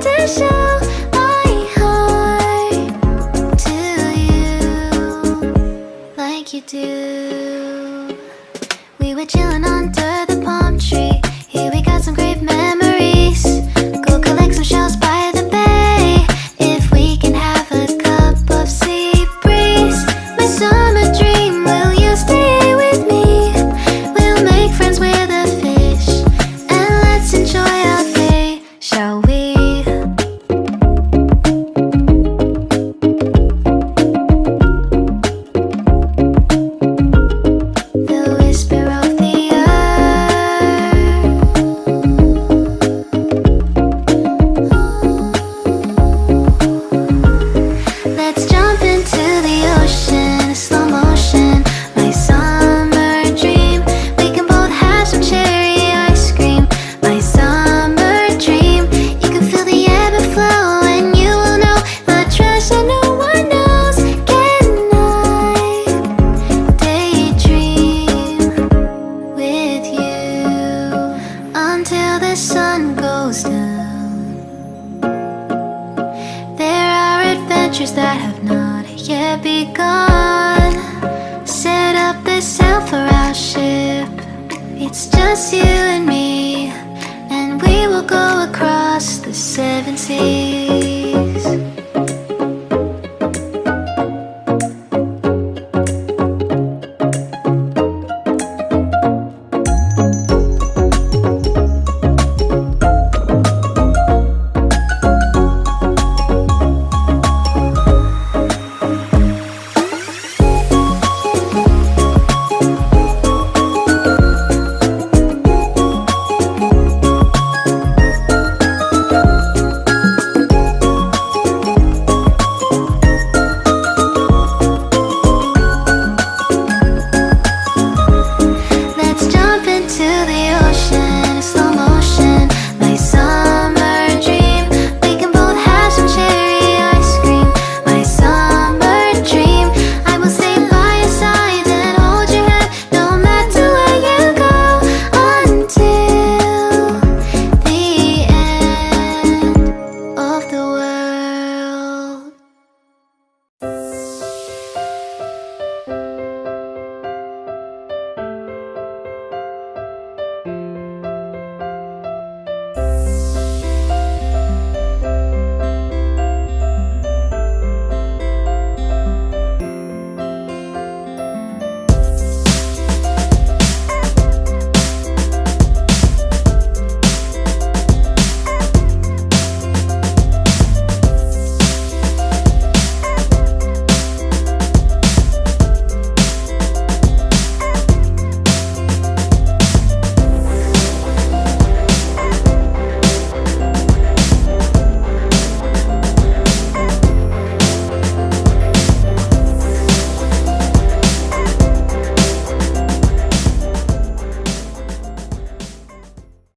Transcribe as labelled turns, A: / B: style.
A: to show my heart to you like you do. We were chilling under the palm tree. Here we got some great memories. Go collect some shells by the bay. If we can have a cup of sea breeze. My summer dream, will you stay with me? We'll make friends with the fish, and let's enjoy our day, shall we? The whisper of the earth. Let's jump into the ocean, slow motion. My summer dream. We can both have some cherry ice cream. My summer dream. You can feel the ebb and flow, and you will know the treasure no one knows. Can I daydream with you until the sun goes down? There are adventures that have not yet begun. Set up the sail for our ship. It's just you and me, and we will go across the 7 seas.